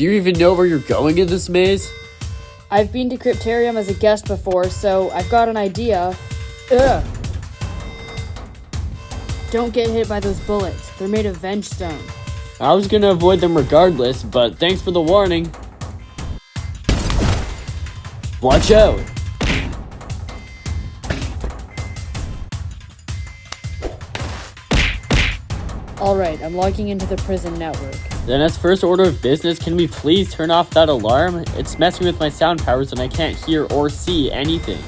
Do you even know where you're going in this maze? I've been to Cryptarium as a guest before, so I've got an idea. Ugh! Don't get hit by those bullets. They're made of venge stone. I was gonna avoid them regardless, but thanks for the warning. Watch out! Alright, I'm logging into the prison network. Then as first order of business, can we please turn off that alarm? It's messing with my sound powers and I can't hear or see anything.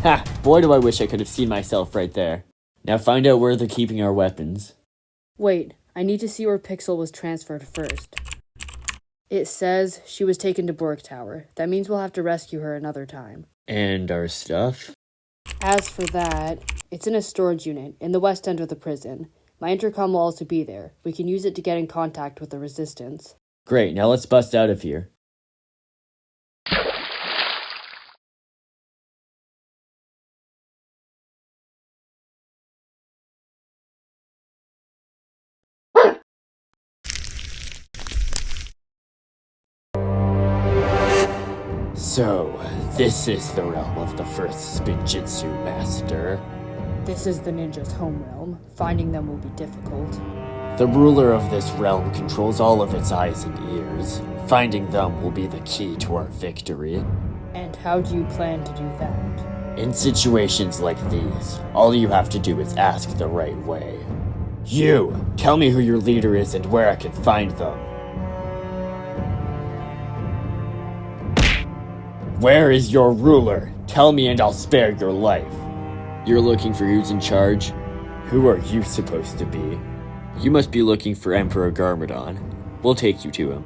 Ha! Boy do I wish I could have seen myself right there. Now find out where they're keeping our weapons. Wait, I need to see where Pixel was transferred first. It says she was taken to Borg Tower. That means we'll have to rescue her another time. And our stuff? As for that, it's in a storage unit in the west end of the prison. My intercom will also be there. We can use it to get in contact with the Resistance. Great, now let's bust out of here. So, this is the realm of the first Spinjitzu Master. This is the ninja's home realm. Finding them will be difficult. The ruler of this realm controls all of its eyes and ears. Finding them will be the key to our victory. And how do you plan to do that? In situations like these, all you have to do is ask the right way. You! Tell me who your leader is and where I can find them. Where is your ruler? Tell me and I'll spare your life. You're looking for who's in charge? Who are you supposed to be? You must be looking for Emperor Garmadon. We'll take you to him.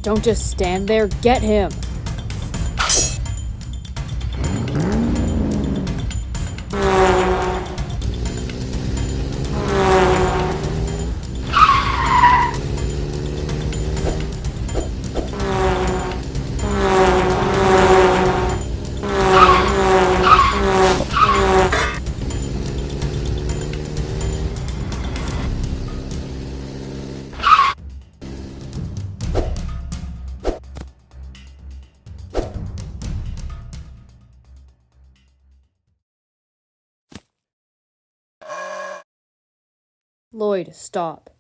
Don't just stand there, get him! Lloyd, stop.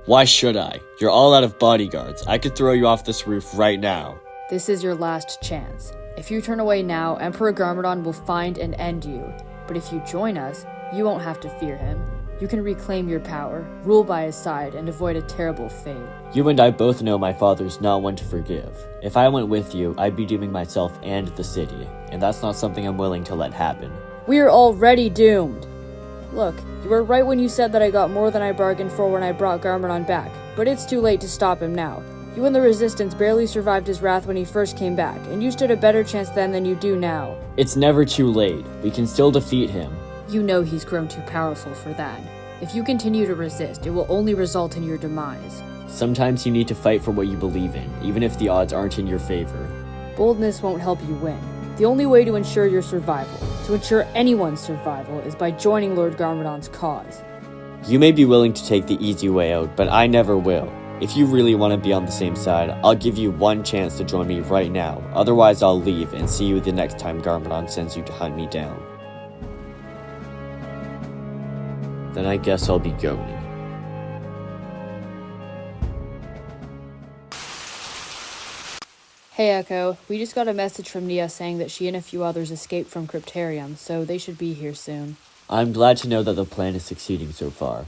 Why should I? You're all out of bodyguards. I could throw you off this roof right now. This is your last chance. If you turn away now, Emperor Garmadon will find and end you. But if you join us, you won't have to fear him. You can reclaim your power, rule by his side, and avoid a terrible fate. You and I both know my father's not one to forgive. If I went with you, I'd be dooming myself and the city, and that's not something I'm willing to let happen. We're already doomed! Look, you were right when you said that I got more than I bargained for when I brought Garmadon back, but it's too late to stop him now. You and the Resistance barely survived his wrath when he first came back, and you stood a better chance then than you do now. It's never too late. We can still defeat him. You know he's grown too powerful for that. If you continue to resist, it will only result in your demise. Sometimes you need to fight for what you believe in, even if the odds aren't in your favor. Boldness won't help you win. The only way to ensure your survival, to ensure anyone's survival, is by joining Lord Garmadon's cause. You may be willing to take the easy way out, but I never will. If you really want to be on the same side, I'll give you one chance to join me right now. Otherwise, I'll leave and see you the next time Garmadon sends you to hunt me down. Then I guess I'll be going. Hey Echo, we just got a message from Nia saying that she and a few others escaped from Cryptarium, so they should be here soon. I'm glad to know that the plan is succeeding so far.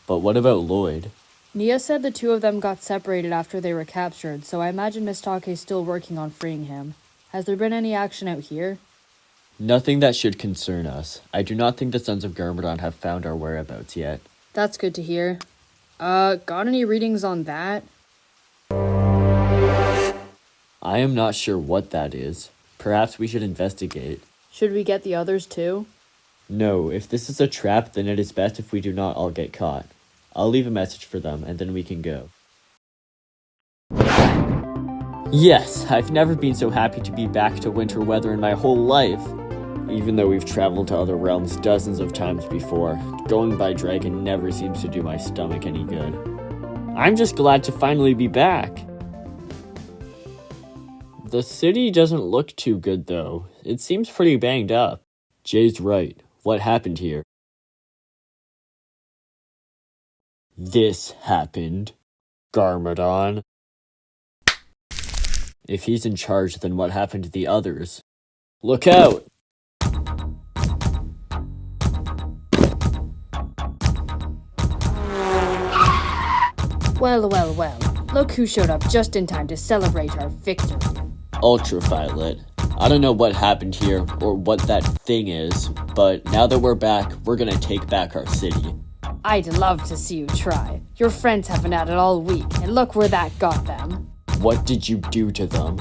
But what about Lloyd? Nia said the two of them got separated after they were captured, so I imagine Miss Take's still working on freeing him. Has there been any action out here? Nothing that should concern us. I do not think the Sons of Garmadon have found our whereabouts yet. That's good to hear. Got any readings on that? I am not sure what that is. Perhaps we should investigate. Should we get the others too? No, if this is a trap, then it is best if we do not all get caught. I'll leave a message for them, and then we can go. Yes, I've never been so happy to be back to winter weather in my whole life. Even though we've traveled to other realms dozens of times before, going by dragon never seems to do my stomach any good. I'm just glad to finally be back. The city doesn't look too good though. It seems pretty banged up. Jay's right. What happened here? This happened. Garmadon. If he's in charge, then what happened to the others? Look out! Well, well, well. Look who showed up just in time to celebrate our victory. Ultraviolet. I don't know what happened here or what that thing is, but now that we're back, we're gonna take back our city. I'd love to see you try. Your friends have been at it all week, and look where that got them. What did you do to them?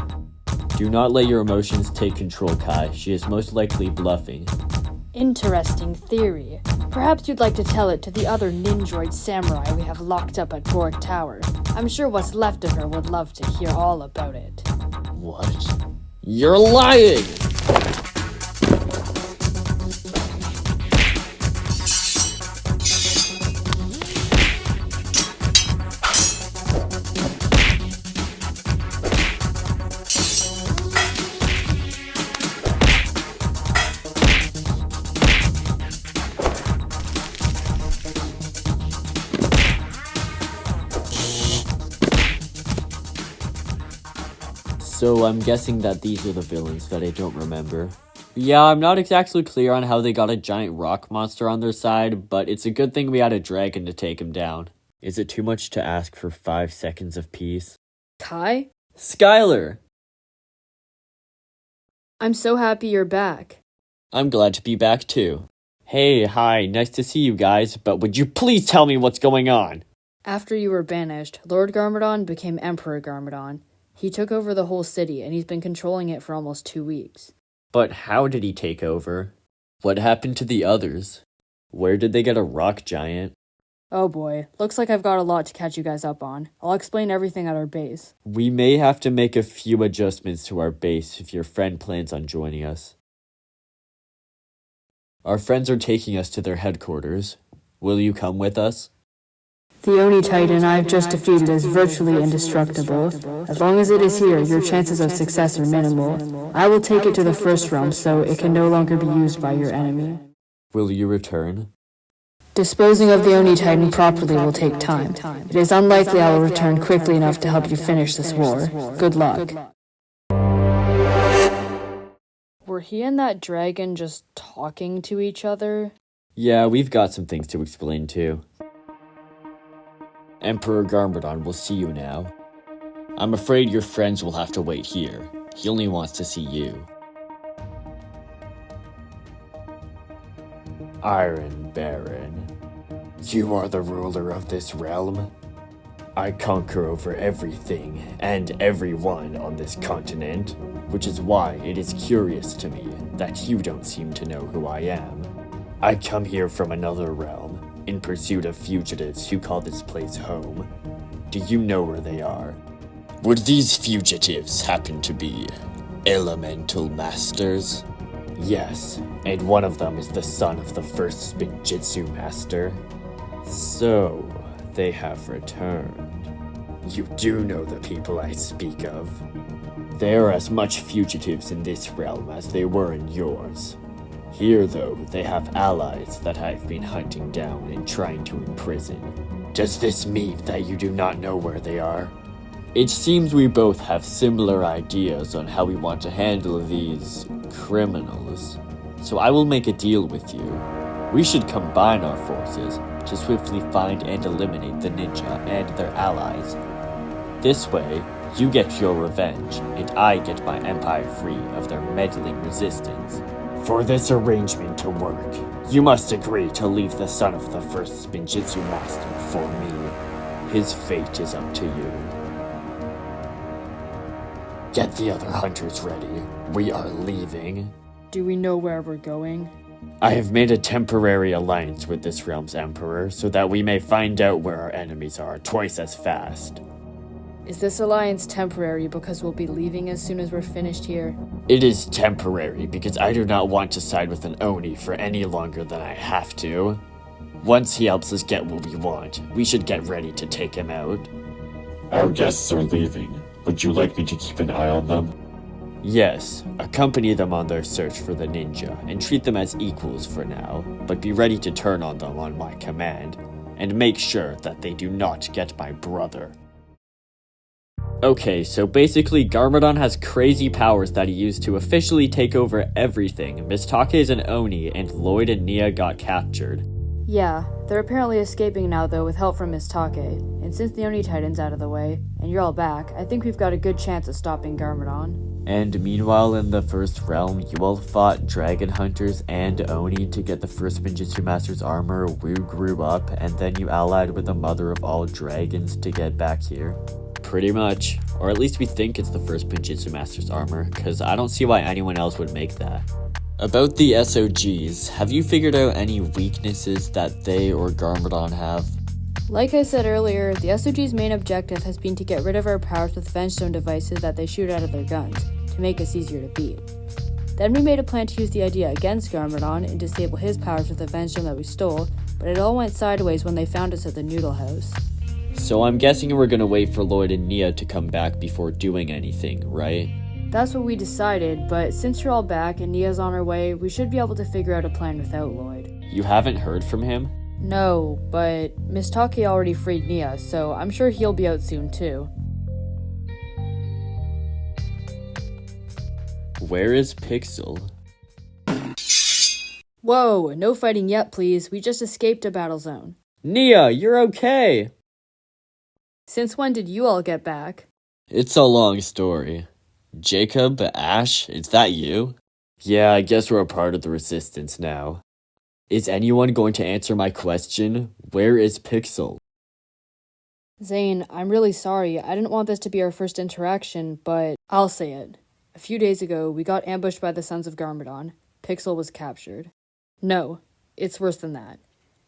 Do not let your emotions take control, Kai. She is most likely bluffing. Interesting theory. Perhaps you'd like to tell it to the other ninjoid samurai we have locked up at Borg Tower. I'm sure what's left of her would love to hear all about it. What? You're lying! So I'm guessing that these are the villains that I don't remember. Yeah, I'm not exactly clear on how they got a giant rock monster on their side, but it's a good thing we had a dragon to take him down. Is it too much to ask for 5 seconds of peace? Kai? Skylar! I'm so happy you're back. I'm glad to be back too. Hey, hi, nice to see you guys, but would you please tell me what's going on? After you were banished, Lord Garmadon became Emperor Garmadon. He took over the whole city, and he's been controlling it for almost 2 weeks. But how did he take over? What happened to the others? Where did they get a rock giant? Oh boy, looks like I've got a lot to catch you guys up on. I'll explain everything at our base. We may have to make a few adjustments to our base if your friend plans on joining us. Our friends are taking us to their headquarters. Will you come with us? The Oni Titan I've just defeated is virtually indestructible. As long as it is here, your chances of success are minimal. I will take it to the first realm so it can no longer be used by your enemy. Will you return? Disposing of the Oni Titan properly will take time. It is unlikely I will return quickly enough to help you finish this war. Good luck. Were he and that dragon just talking to each other? Yeah, we've got some things to explain too. Emperor Garmadon will see you now. I'm afraid your friends will have to wait here. He only wants to see you. Iron Baron, you are the ruler of this realm. I conquer over everything and everyone on this continent, which is why it is curious to me that you don't seem to know who I am. I come here from another realm, in pursuit of fugitives who call this place home. Do you know where they are? Would these fugitives happen to be elemental masters? Yes, and one of them is the son of the first Spinjitzu master. So, they have returned. You do know the people I speak of. They are as much fugitives in this realm as they were in yours. Here, though, they have allies that I've been hunting down and trying to imprison. Does this mean that you do not know where they are? It seems we both have similar ideas on how we want to handle these criminals. So I will make a deal with you. We should combine our forces to swiftly find and eliminate the ninja and their allies. This way, you get your revenge, and I get my empire free of their meddling resistance. For this arrangement to work, you must agree to leave the son of the first Spinjitzu master for me. His fate is up to you. Get the other hunters ready. We are leaving. Do we know where we're going? I have made a temporary alliance with this realm's emperor so that we may find out where our enemies are twice as fast. Is this alliance temporary because we'll be leaving as soon as we're finished here? It is temporary because I do not want to side with an Oni for any longer than I have to. Once he helps us get what we want, we should get ready to take him out. Our guests are leaving. Would you like me to keep an eye on them? Yes, accompany them on their search for the ninja and treat them as equals for now, but be ready to turn on them on my command, and make sure that they do not get my brother. Okay, so basically Garmadon has crazy powers that he used to officially take over everything. Mistake is an Oni, and Lloyd and Nia got captured. Yeah, they're apparently escaping now though with help from Mistake, and since the Oni Titan's out of the way, and you're all back, I think we've got a good chance of stopping Garmadon. And meanwhile in the first realm, you all fought dragon hunters and Oni to get the first Ninjitsu Master's armor. Wu grew up, and then you allied with the mother of all dragons to get back here. Pretty much. Or at least we think it's the first Ninjitsu Master's armor, because I don't see why anyone else would make that. About the SOGs, have you figured out any weaknesses that they or Garmadon have? Like I said earlier, the SOG's main objective has been to get rid of our powers with Vengestone devices that they shoot out of their guns, to make us easier to beat. Then we made a plan to use the idea against Garmadon and disable his powers with the Vengestone that we stole, but it all went sideways when they found us at the Noodle House. So I'm guessing we're gonna wait for Lloyd and Nia to come back before doing anything, right? That's what we decided, but since you're all back and Nia's on her way, we should be able to figure out a plan without Lloyd. You haven't heard from him? No, but Mistake already freed Nia, so I'm sure he'll be out soon too. Where is Pixel? Whoa, no fighting yet please, we just escaped a battle zone. Nia, you're okay! Since when did you all get back? It's a long story. Jacob, Ash, is that you? Yeah, I guess we're a part of the Resistance now. Is anyone going to answer my question? Where is Pixel? Zane, I'm really sorry. I didn't want this to be our first interaction, but I'll say it. A few days ago, we got ambushed by the Sons of Garmadon. Pixel was captured. No, it's worse than that.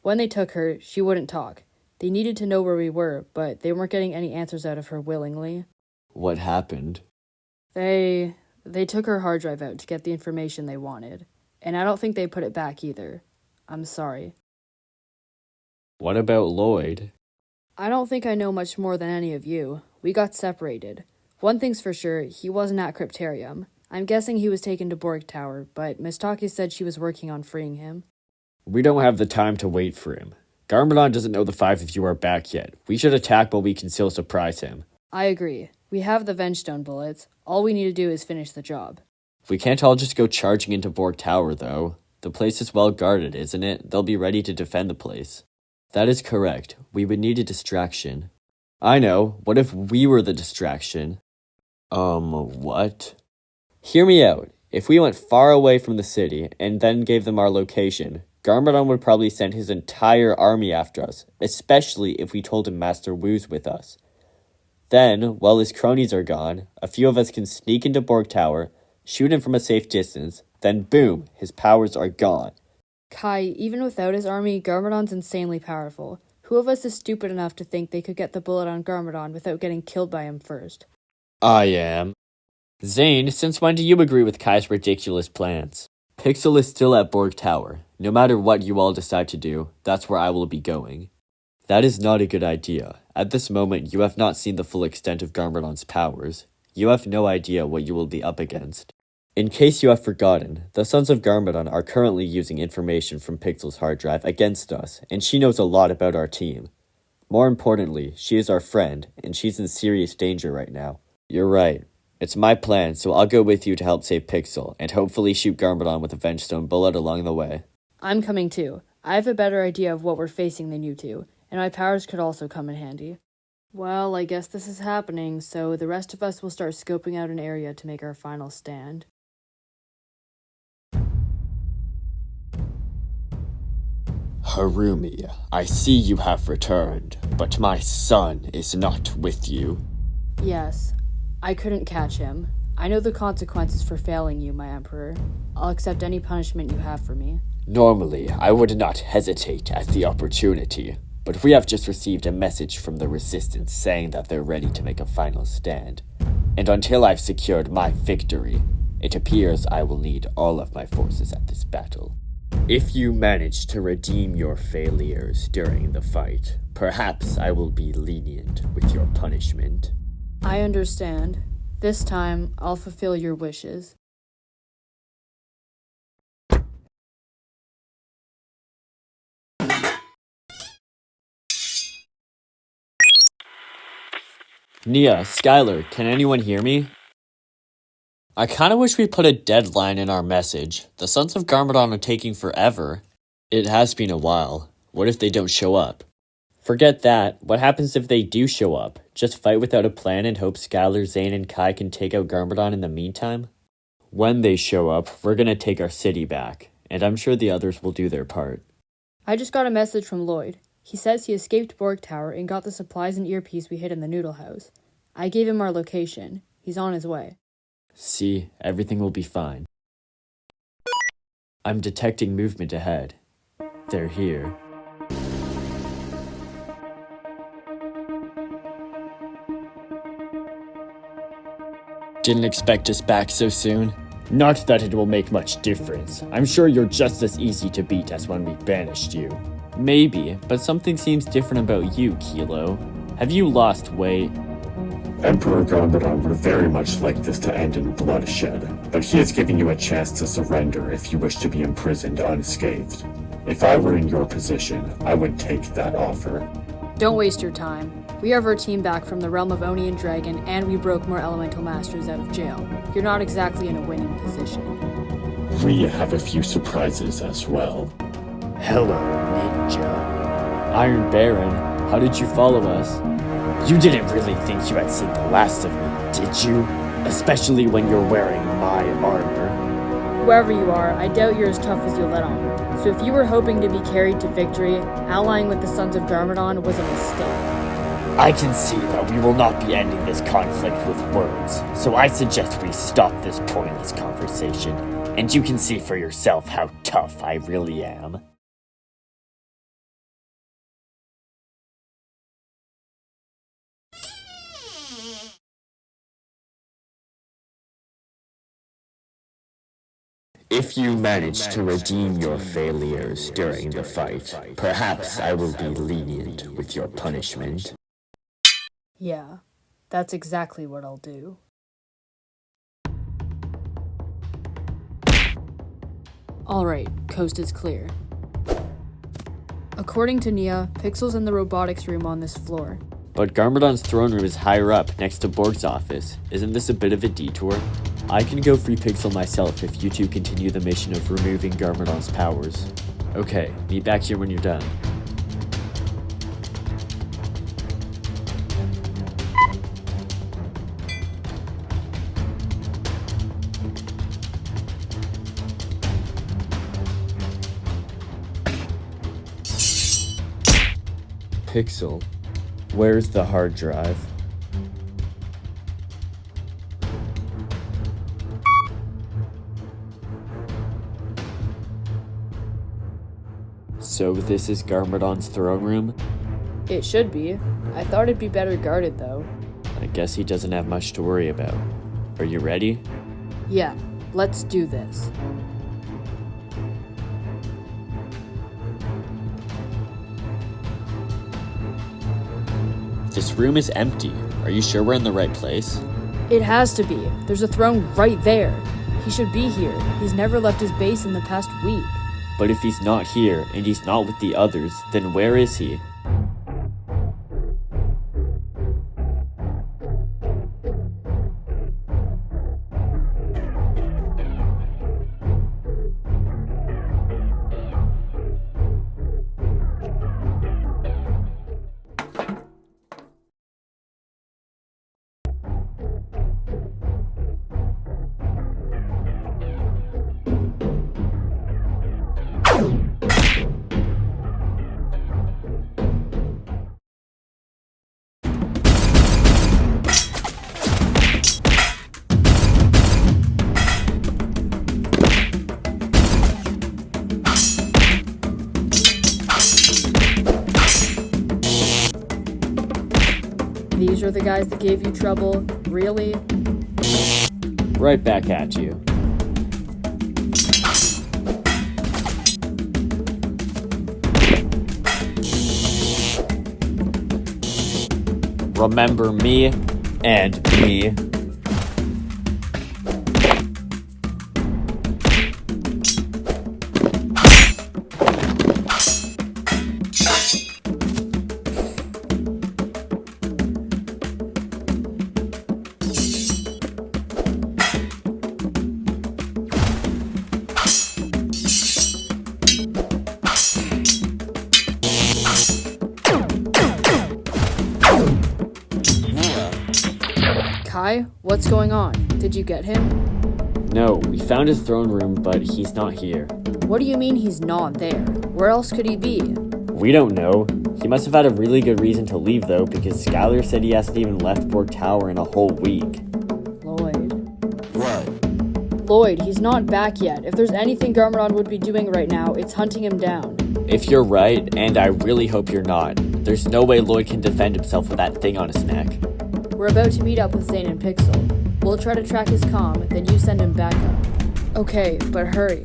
When they took her, she wouldn't talk. They needed to know where we were, but they weren't getting any answers out of her willingly. What happened? They took her hard drive out to get the information they wanted. And I don't think they put it back either. I'm sorry. What about Lloyd? I don't think I know much more than any of you. We got separated. One thing's for sure, he wasn't at Cryptarium. I'm guessing he was taken to Borg Tower, but Mistake said she was working on freeing him. We don't have the time to wait for him. Garmadon doesn't know the five of you are back yet. We should attack while we can still surprise him. I agree. We have the Vengestone bullets. All we need to do is finish the job. We can't all just go charging into Borg Tower, though. The place is well guarded, isn't it? They'll be ready to defend the place. That is correct. We would need a distraction. I know. What if we were the distraction? What? Hear me out. If we went far away from the city and then gave them our location, Garmadon would probably send his entire army after us, especially if we told him Master Wu's with us. Then, while his cronies are gone, a few of us can sneak into Borg Tower, shoot him from a safe distance, then boom, his powers are gone. Kai, even without his army, Garmadon's insanely powerful. Who of us is stupid enough to think they could get the bullet on Garmadon without getting killed by him first? I am. Zane, since when do you agree with Kai's ridiculous plans? Pixel is still at Borg Tower. No matter what you all decide to do, that's where I will be going. That is not a good idea. At this moment, you have not seen the full extent of Garmadon's powers. You have no idea what you will be up against. In case you have forgotten, the Sons of Garmadon are currently using information from Pixel's hard drive against us, and she knows a lot about our team. More importantly, she is our friend, and she's in serious danger right now. You're right. It's my plan, so I'll go with you to help save Pixel, and hopefully shoot Garmadon with a Vengestone bullet along the way. I'm coming too. I have a better idea of what we're facing than you two, and my powers could also come in handy. Well, I guess this is happening, so the rest of us will start scoping out an area to make our final stand. Harumi, I see you have returned, but my son is not with you. Yes, I couldn't catch him. I know the consequences for failing you, my Emperor. I'll accept any punishment you have for me. Normally, I would not hesitate at the opportunity, but we have just received a message from the Resistance saying that they're ready to make a final stand. And until I've secured my victory, it appears I will need all of my forces at this battle. If you manage to redeem your failures during the fight, perhaps I will be lenient with your punishment. I understand. This time, I'll fulfill your wishes. Nia, Skylar, can anyone hear me? I kinda wish we put a deadline in our message. The Sons of Garmadon are taking forever. It has been a while. What if they don't show up? Forget that. What happens if they do show up? Just fight without a plan and hope Skylar, Zane, and Kai can take out Garmadon in the meantime? When they show up, we're gonna take our city back, and I'm sure the others will do their part. I just got a message from Lloyd. He says he escaped Borg Tower and got the supplies and earpiece we hid in the noodle house. I gave him our location. He's on his way. See, everything will be fine. I'm detecting movement ahead. They're here. Didn't expect us back so soon. Not that it will make much difference. I'm sure you're just as easy to beat as when we banished you. Maybe, but something seems different about you, Kilo. Have you lost weight? Emperor Garmadon would very much like this to end in bloodshed, but he is giving you a chance to surrender if you wish to be imprisoned unscathed. If I were in your position, I would take that offer. Don't waste your time. We have our team back from the realm of Oni and Dragon, and we broke more elemental masters out of jail. You're not exactly in a winning position. We have a few surprises as well. Hello, Ninja. Iron Baron, how did you follow us? You didn't really think you had seen the last of me, did you? Especially when you're wearing my armor. Whoever you are, I doubt you're as tough as you let on. So if you were hoping to be carried to victory, allying with the Sons of Garmadon was a mistake. I can see that we will not be ending this conflict with words, so I suggest we stop this pointless conversation, and you can see for yourself how tough I really am. If you manage to redeem your failures during the fight, perhaps I will be lenient with your punishment. Yeah, that's exactly what I'll do. Alright, coast is clear. According to Nia, Pixel's in the robotics room on this floor. But Garmadon's throne room is higher up, next to Borg's office. Isn't this a bit of a detour? I can go free Pixel myself if you two continue the mission of removing Garmadon's powers. Okay, meet back here when you're done. Pixel, where's the hard drive? So this is Garmadon's throne room? It should be. I thought it'd be better guarded, though. I guess he doesn't have much to worry about. Are you ready? Yeah, let's do this. This room is empty. Are you sure we're in the right place? It has to be. There's a throne right there. He should be here. He's never left his base in the past week. But if he's not here, and he's not with the others, then where is he? These are the guys that gave you trouble? Really? Right back at you. Remember me and me. Kai, what's going on? Did you get him? No, we found his throne room, but he's not here. What do you mean he's not there? Where else could he be? We don't know. He must have had a really good reason to leave, though, because Skylar said he hasn't even left Borg Tower in a whole week. Lloyd. What? Lloyd, he's not back yet. If there's anything Garmadon would be doing right now, it's hunting him down. If you're right, and I really hope you're not, there's no way Lloyd can defend himself with that thing on his neck. We're about to meet up with Zane and Pixel. We'll try to track his comm, then you send him back up. Okay, but hurry.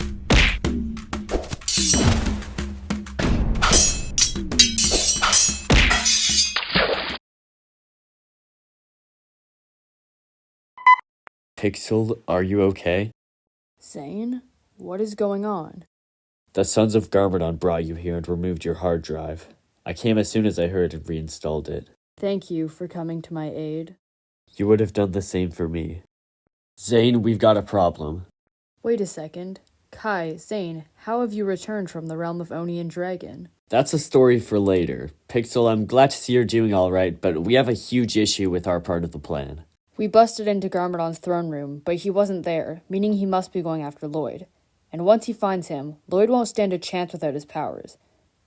Pixel, are you okay? Zane? What is going on? The Sons of Garmadon brought you here and removed your hard drive. I came as soon as I heard and reinstalled it. Thank you for coming to my aid. You would have done the same for me. Zane, we've got a problem. Wait a second. Kai, Zane, how have you returned from the realm of Oni and Dragon? That's a story for later. Pixel, I'm glad to see you're doing alright, but we have a huge issue with our part of the plan. We busted into Garmadon's throne room, but he wasn't there, meaning he must be going after Lloyd. And once he finds him, Lloyd won't stand a chance without his powers.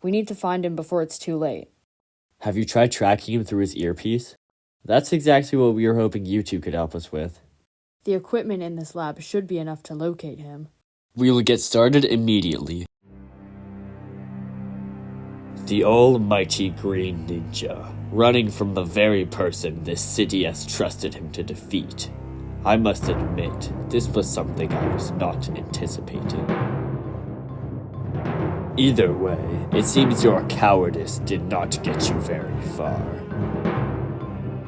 We need to find him before it's too late. Have you tried tracking him through his earpiece? That's exactly what we were hoping you two could help us with. The equipment in this lab should be enough to locate him. We will get started immediately. The almighty Green Ninja, running from the very person this city has trusted him to defeat. I must admit, this was something I was not anticipating. Either way, it seems your cowardice did not get you very far.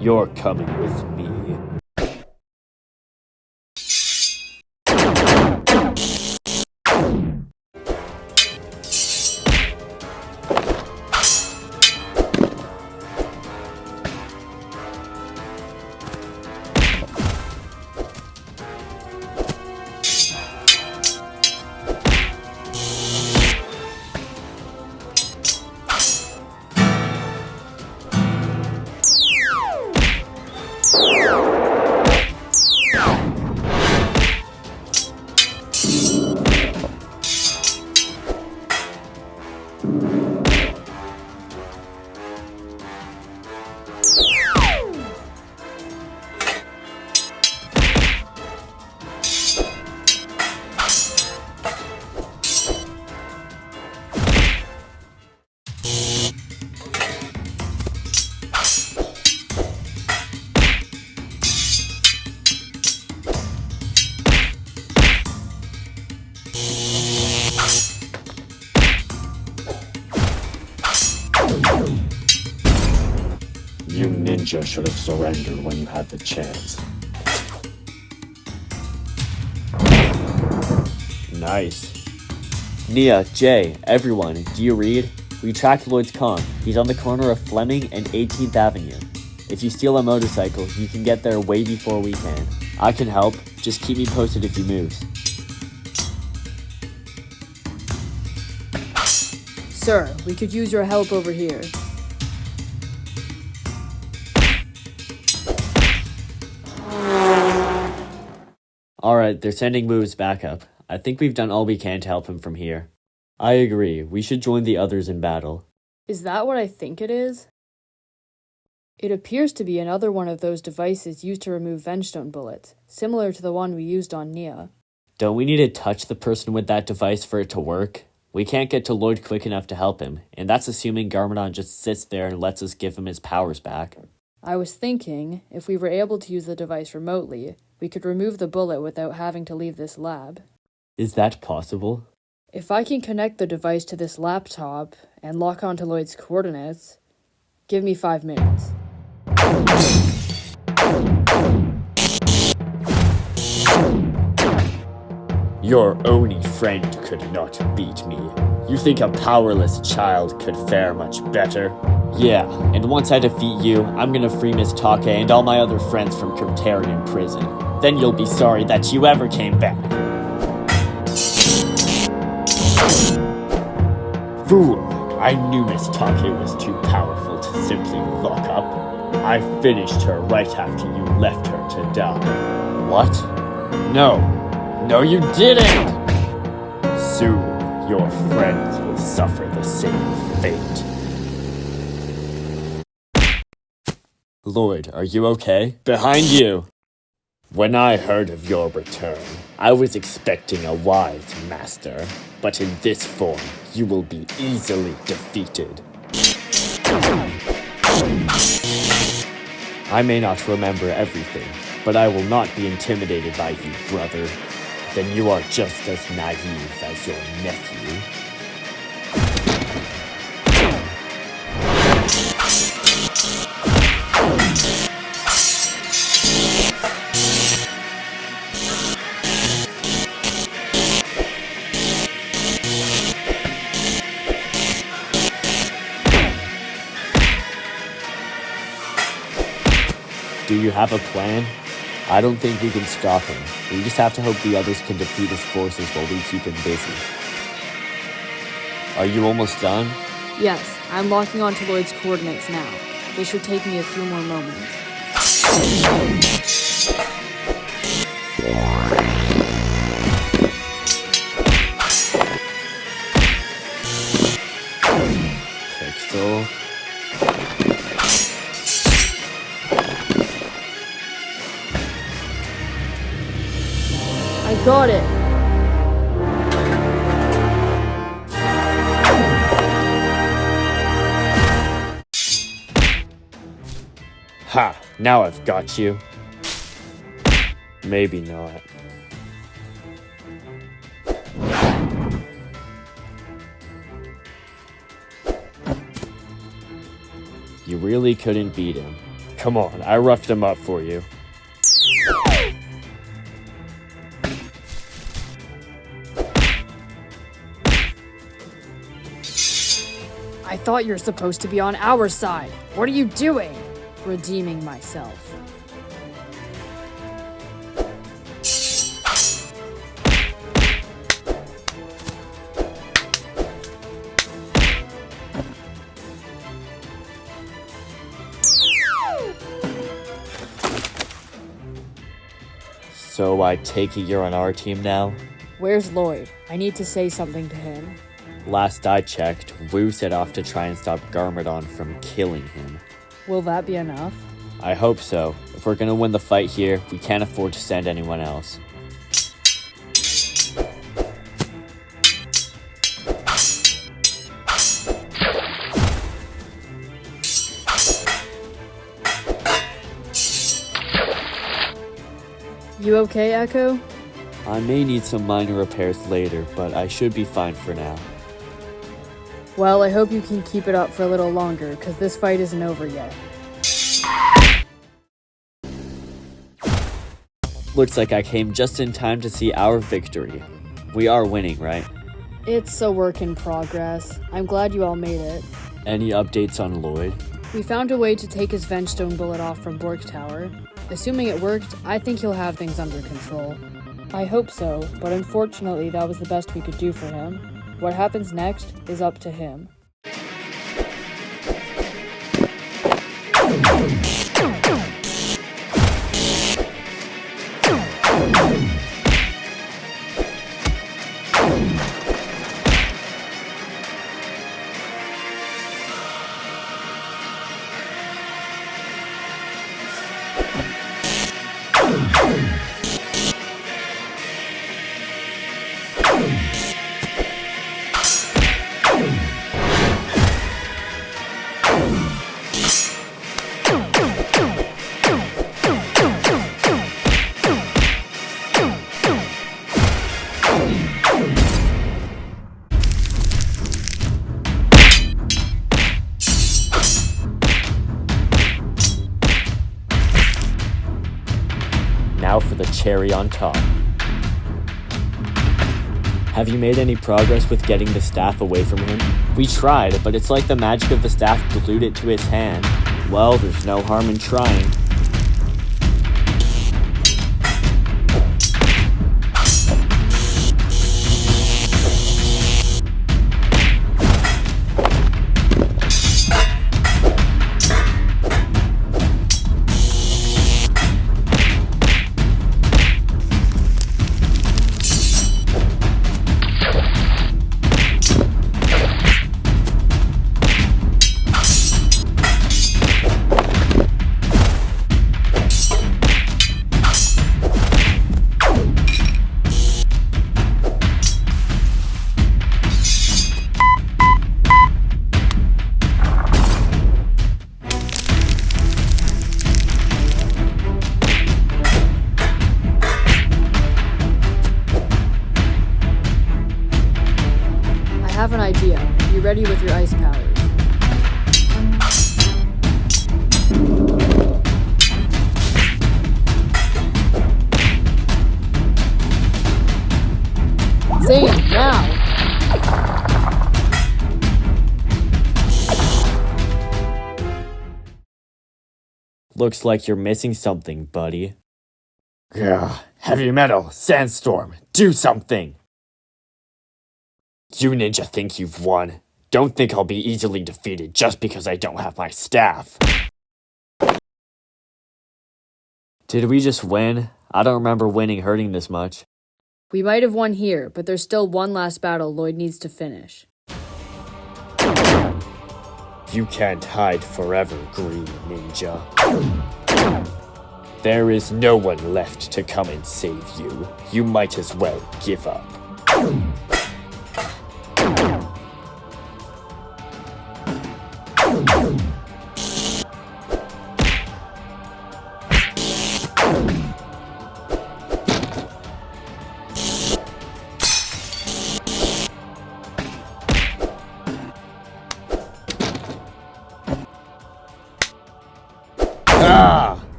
You're coming with me. You ninja should have surrendered when you had the chance. Nice. Nia, Jay, everyone, do you read? We tracked Lloyd's comm. He's on the corner of Fleming and 18th Avenue. If you steal a motorcycle, you can get there way before we can. I can help. Just keep me posted if he moves. Sir, we could use your help over here. Alright, they're sending moves back up. I think we've done all we can to help him from here. I agree. We should join the others in battle. Is that what I think it is? It appears to be another one of those devices used to remove Vengestone bullets, similar to the one we used on Nia. Don't we need to touch the person with that device for it to work? We can't get to Lloyd quick enough to help him, and that's assuming Garmadon just sits there and lets us give him his powers back. I was thinking, if we were able to use the device remotely, we could remove the bullet without having to leave this lab. Is that possible? If I can connect the device to this laptop and lock onto Lloyd's coordinates, give me 5 minutes. Your only friend could not beat me. You think a powerless child could fare much better? Yeah, and once I defeat you, I'm gonna free Miss Take and all my other friends from Cryptarian prison. Then you'll be sorry that you ever came back. Fool! I knew Miss Take was too powerful to simply lock up. I finished her right after you left her to die. What? No, you didn't! Soon, your friends will suffer the same fate. Lloyd, are you okay? Behind you! When I heard of your return, I was expecting a wise master, but in this form, you will be easily defeated. I may not remember everything, but I will not be intimidated by you, brother. Then you are just as naive as your nephew. Do you have a plan? I don't think we can stop him. We just have to hope the others can defeat his forces while we keep him busy. Are you almost done? Yes, I'm locking onto Lloyd's coordinates now. They should take me a few more moments. Pixel. I got it! Ha! Now I've got you. Maybe not. You really couldn't beat him. Come on, I roughed him up for you. I thought you were supposed to be on our side. What are you doing? Redeeming myself. So I take it you're on our team now? Where's Lloyd? I need to say something to him. Last I checked, Wu set off to try and stop Garmadon from killing him. Will that be enough? I hope so. If we're gonna win the fight here, we can't afford to send anyone else. You okay, Echo? I may need some minor repairs later, but I should be fine for now. Well, I hope you can keep it up for a little longer, because this fight isn't over yet. Looks like I came just in time to see our victory. We are winning, right? It's a work in progress. I'm glad you all made it. Any updates on Lloyd? We found a way to take his Vengestone bullet off from Borg Tower. Assuming it worked, I think he'll have things under control. I hope so, but unfortunately that was the best we could do for him. What happens next is up to him. Now for the cherry on top. Have you made any progress with getting the staff away from him? We tried, but it's like the magic of the staff glued it to his hand. Well, there's no harm in trying. I have an idea. Be ready with your ice powers. Zane, now! Looks like you're missing something, buddy. Gah, heavy metal, sandstorm, do something! You ninja think you've won. Don't think I'll be easily defeated just because I don't have my staff. Did we just win? I don't remember winning hurting this much. We might have won here, but there's still one last battle Lloyd needs to finish. You can't hide forever, green ninja. There is no one left to come and save you. You might as well give up.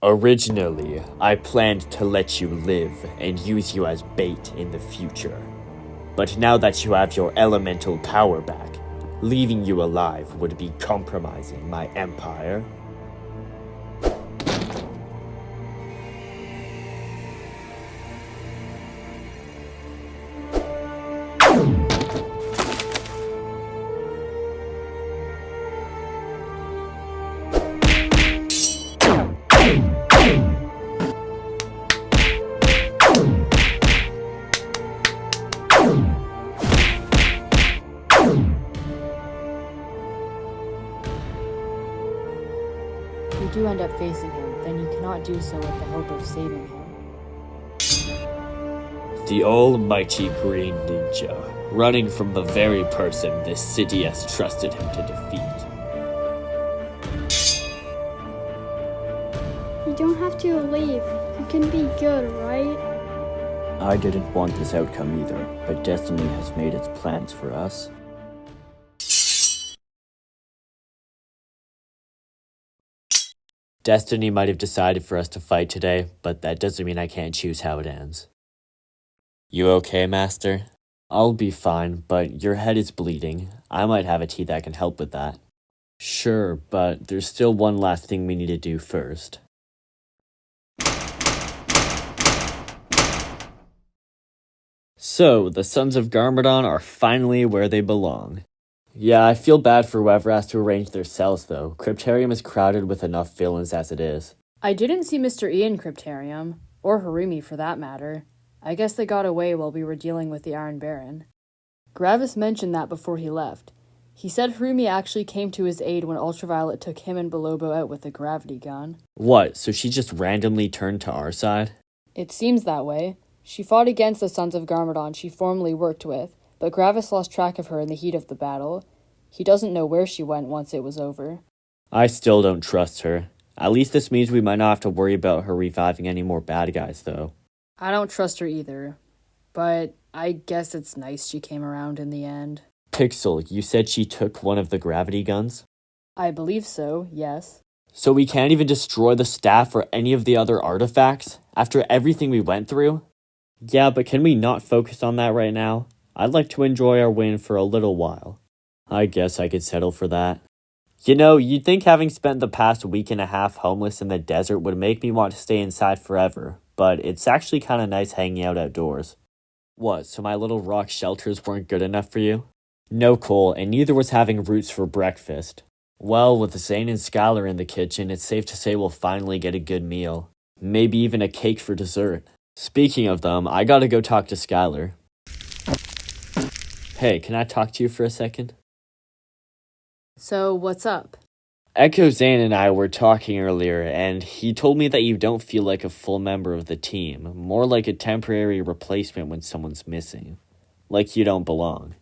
Originally, I planned to let you live and use you as bait in the future. But now that you have your elemental power back, leaving you alive would be compromising my empire. If you do end up facing him, then you cannot do so with the hope of saving him. The almighty Green Ninja, running from the very person this city has trusted him to defeat. You don't have to leave. You can be good, right? I didn't want this outcome either, but destiny has made its plans for us. Destiny might have decided for us to fight today, but that doesn't mean I can't choose how it ends. You okay, Master? I'll be fine, but your head is bleeding. I might have a tea that can help with that. Sure, but there's still one last thing we need to do first. So, the Sons of Garmadon are finally where they belong. Yeah, I feel bad for whoever has to arrange their cells, though. Cryptarium is crowded with enough villains as it is. I didn't see Mr. E in Cryptarium, or Harumi for that matter. I guess they got away while we were dealing with the Iron Baron. Gravis mentioned that before he left. He said Harumi actually came to his aid when Ultraviolet took him and Belobo out with a gravity gun. What, so she just randomly turned to our side? It seems that way. She fought against the Sons of Garmadon she formerly worked with, but Gravis lost track of her in the heat of the battle. He doesn't know where she went once it was over. I still don't trust her. At least this means we might not have to worry about her reviving any more bad guys, though. I don't trust her either, but I guess it's nice she came around in the end. Pixel, you said she took one of the gravity guns? I believe so, yes. So we can't even destroy the staff or any of the other artifacts after everything we went through? Yeah, but can we not focus on that right now? I'd like to enjoy our win for a little while. I guess I could settle for that. You know, you'd think having spent the past week and a half homeless in the desert would make me want to stay inside forever, but it's actually kind of nice hanging out outdoors. What, so my little rock shelters weren't good enough for you? No coal, and neither was having roots for breakfast. Well, with Zane and Skylar in the kitchen, it's safe to say we'll finally get a good meal. Maybe even a cake for dessert. Speaking of them, I gotta go talk to Skylar. Hey, can I talk to you for a second? So, what's up? Echo Zane and I were talking earlier, and he told me that you don't feel like a full member of the team, more like a temporary replacement when someone's missing. Like you don't belong.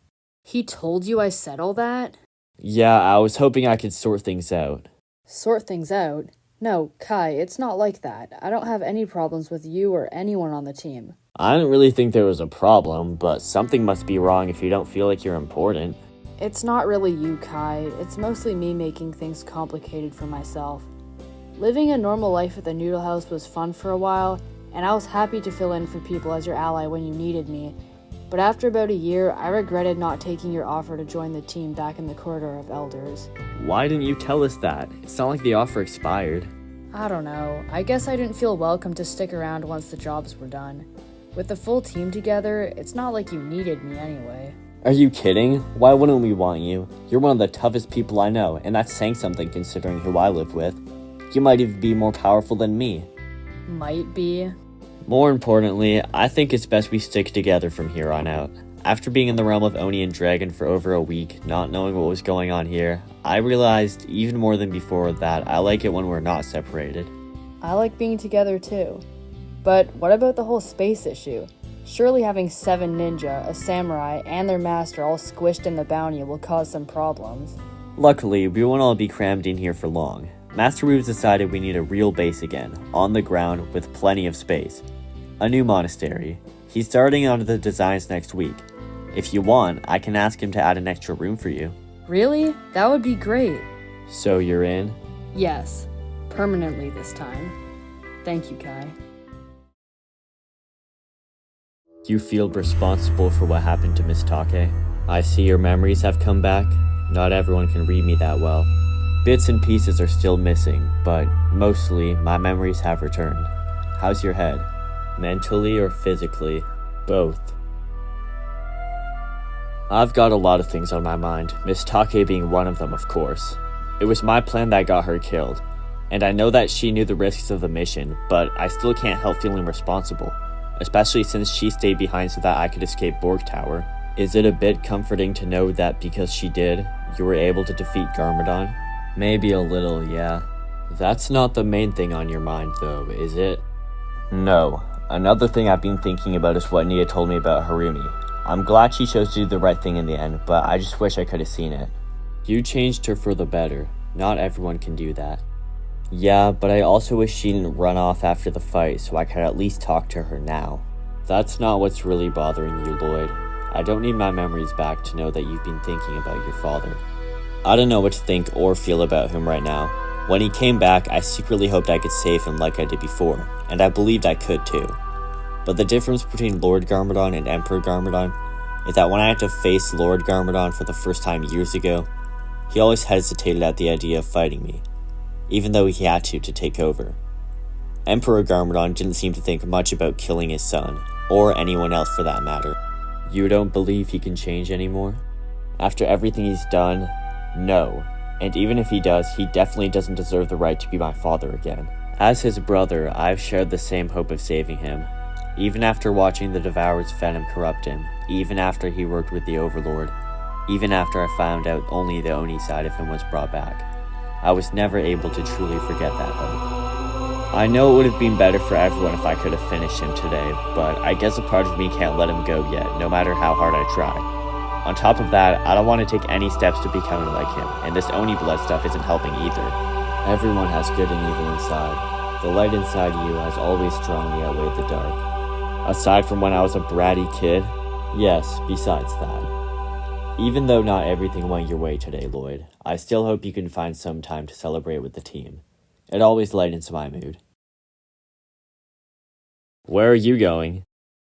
He told you I said all that? Yeah, I was hoping I could sort things out. Sort things out? No, Kai, it's not like that. I don't have any problems with you or anyone on the team. I didn't really think there was a problem, but something must be wrong if you don't feel like you're important. It's not really you, Kai. It's mostly me making things complicated for myself. Living a normal life at the Noodle House was fun for a while, and I was happy to fill in for people as your ally when you needed me. But after about a year, I regretted not taking your offer to join the team back in the Corridor of Elders. Why didn't you tell us that? It's not like the offer expired. I don't know. I guess I didn't feel welcome to stick around once the jobs were done. With the full team together, it's not like you needed me anyway. Are you kidding? Why wouldn't we want you? You're one of the toughest people I know, and that's saying something considering who I live with. You might even be more powerful than me. Might be. More importantly, I think it's best we stick together from here on out. After being in the realm of Oni and Dragon for over a week, not knowing what was going on here, I realized, even more than before, that I like it when we're not separated. I like being together too. But what about the whole space issue? Surely having 7 ninja, a samurai, and their master all squished in the bounty will cause some problems. Luckily, we won't all be crammed in here for long. Master Wu's decided we need a real base again, on the ground, with plenty of space. A new monastery. He's starting on the designs next week. If you want, I can ask him to add an extra room for you. Really? That would be great. So you're in? Yes. Permanently this time. Thank you, Kai. You feel responsible for what happened to Miss Take? I see your memories have come back. Not everyone can read me that well. Bits and pieces are still missing, but mostly my memories have returned. How's your head? Mentally or physically? Both. I've got a lot of things on my mind, Miss Take being one of them, of course. It was my plan that got her killed, and I know that she knew the risks of the mission, but I still can't help feeling responsible, especially since she stayed behind so that I could escape Borg Tower. Is it a bit comforting to know that because she did, you were able to defeat Garmadon? Maybe a little, yeah. That's not the main thing on your mind, though, is it? No. Another thing I've been thinking about is what Nia told me about Harumi. I'm glad she chose to do the right thing in the end, but I just wish I could have seen it. You changed her for the better. Not everyone can do that. Yeah, but I also wish she didn't run off after the fight so I could at least talk to her now. That's not what's really bothering you, Lloyd. I don't need my memories back to know that you've been thinking about your father. I don't know what to think or feel about him right now. When he came back, I secretly hoped I could save him like I did before, and I believed I could too. But the difference between Lord Garmadon and Emperor Garmadon is that when I had to face Lord Garmadon for the first time years ago, he always hesitated at the idea of fighting me, even though he had to take over. Emperor Garmadon didn't seem to think much about killing his son, or anyone else for that matter. You don't believe he can change anymore? After everything he's done, no. And even if he does, he definitely doesn't deserve the right to be my father again. As his brother, I've shared the same hope of saving him. Even after watching the Devourer's venom corrupt him, even after he worked with the Overlord, even after I found out only the Oni side of him was brought back, I was never able to truly forget that hope. I know it would have been better for everyone if I could have finished him today, but I guess a part of me can't let him go yet, no matter how hard I try. On top of that, I don't want to take any steps to becoming like him, and this Oni blood stuff isn't helping either. Everyone has good and evil inside. The light inside you has always strongly outweighed the dark. Aside from when I was a bratty kid, yes, besides that. Even though not everything went your way today, Lloyd, I still hope you can find some time to celebrate with the team. It always lightens my mood. Where are you going?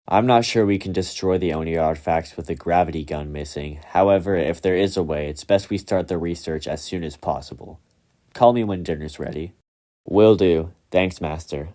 I'm not sure we can destroy the Oni artifacts with the gravity gun missing. However, if there is a way, it's best we start the research as soon as possible. Call me when dinner's ready. Will do. Thanks, Master.